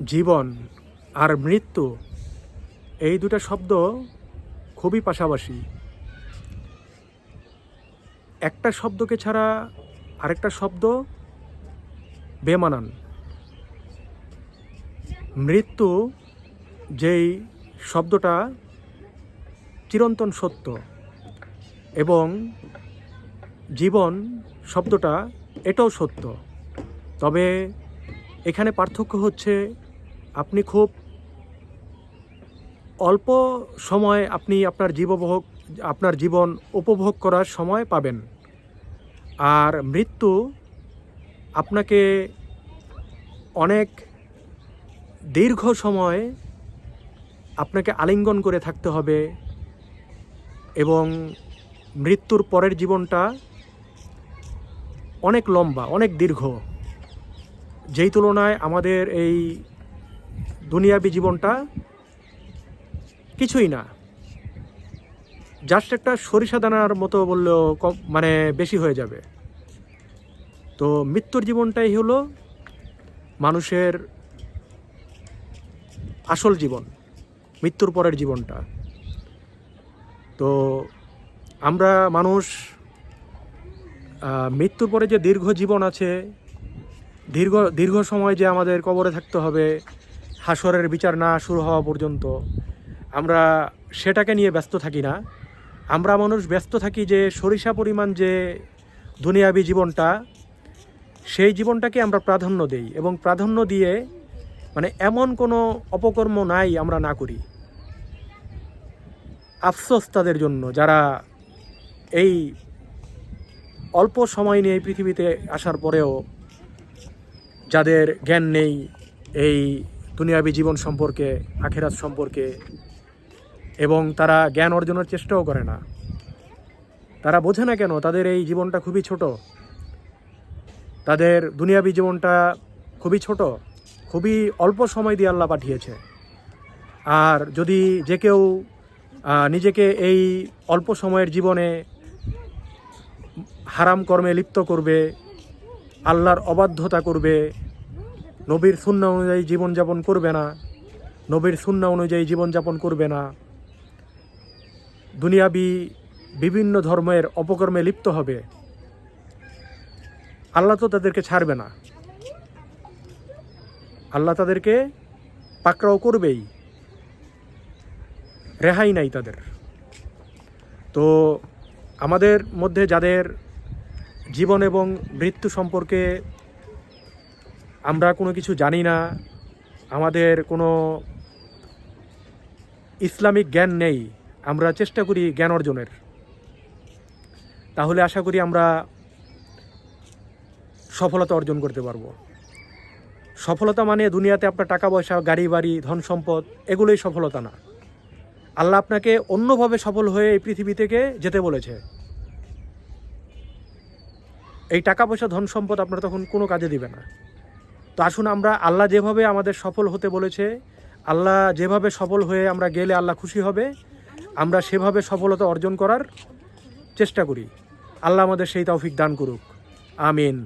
জীবন আর মৃত্যু এই দুটো শব্দ খুবই পাশাপাশি। একটা শব্দকে ছাড়া আরেকটা শব্দ বেমানান। মৃত্যু যেই শব্দটা চিরন্তন সত্য এবং জীবন শব্দটা এটাও সত্য, তবে এখানে পার্থক্য হচ্ছে আপনি খুব অল্প সময় আপনি আপনার জীবন উপভোগ করার সময় পাবেন, আর মৃত্যু আপনাকে অনেক দীর্ঘ সময় আপনাকে আলিঙ্গন করে থাকতে হবে এবং মৃত্যুর পরের জীবনটা অনেক লম্বা, অনেক দীর্ঘ, যেই তুলনায় আমাদের এই দুনিয়াবী জীবনটা কিছুই না, জাস্ট একটা সরিষা দানার মতো বললেও বেশি হয়ে যাবে। তো মৃত্যুর জীবনটাই হলো মানুষের আসল জীবন, মৃত্যুর পরের জীবনটা। তো আমরা মানুষ মৃত্যুর পরে যে দীর্ঘ জীবন আছে, দীর্ঘ সময় যে আমাদের কবরে থাকতে হবে হাসরের বিচার না শুরু হওয়া পর্যন্ত, আমরা সেটাকে নিয়ে ব্যস্ত থাকি না। আমরা মানুষ ব্যস্ত থাকি যে সরিষা পরিমাণ যে দুনিয়াবী জীবনটা, সেই জীবনটাকে আমরা প্রাধান্য দেই এবং প্রাধান্য দিয়ে এমন কোনো অপকর্ম নাই আমরা না করি। আফসোস তাদের জন্য যারা এই অল্প সময় নিয়ে এই পৃথিবীতে আসার পরেও যাদের জ্ঞান নেই এই দুনিয়াবী জীবন সম্পর্কে, আখিরাত সম্পর্কে, এবং তারা জ্ঞান অর্জনের চেষ্টাও করে না। তারা বোঝে না কেন তাদের এই জীবনটা খুবই ছোট, তাদের দুনিয়াবী জীবনটা খুবই ছোট, খুবই অল্প সময় দিয়ে আল্লাহ পাঠিয়েছে। আর যদি যে কেউ নিজেকে এই অল্প সময়ের জীবনে হারাম কর্মে লিপ্ত করবে, আল্লাহর অবাধ্যতা করবে, নবীর সুন্নাহ অনুযায়ী জীবনযাপন করবে না, নবীর সুন্নাহ অনুযায়ী জীবনযাপন করবে না, দুনিয়াবী বিভিন্ন ধর্মের অপকর্মে লিপ্ত হবে, আল্লাহ তো তাদেরকে ছাড়বে না, আল্লাহ তাদেরকে পাকড়াও করবেই, রেহাই নাই তাদের। তো আমাদের মধ্যে যাদের জীবন এবং মৃত্যু সম্পর্কে আমরা কোনো কিছু জানি না, আমাদের কোনো ইসলামিক জ্ঞান নেই, আমরা চেষ্টা করি জ্ঞান অর্জনের, তাহলে আশা করি আমরা সফলতা অর্জন করতে পারবো। সফলতা মানে দুনিয়াতে আপনার টাকা পয়সা, গাড়ি বাড়ি, ধন সম্পদ, এগুলোই সফলতা না। আল্লাহ আপনাকে অন্যভাবে সফল হয়ে এই পৃথিবী থেকে যেতে বলেছে। এই টাকা পয়সা, ধন সম্পদ আপনার তখন কোনো কাজে দিবে না। তো আসুন আমরা আল্লাহ যেভাবে আমাদের সফল হতে বলেছে, আল্লাহ যেভাবে সফল হয়ে আমরা গেলে আল্লাহ খুশি হবে, আমরা সেভাবে সফলতা অর্জন করার চেষ্টা করি। আল্লাহ আমাদের সেই তৌফিক দান করুক। আমিন।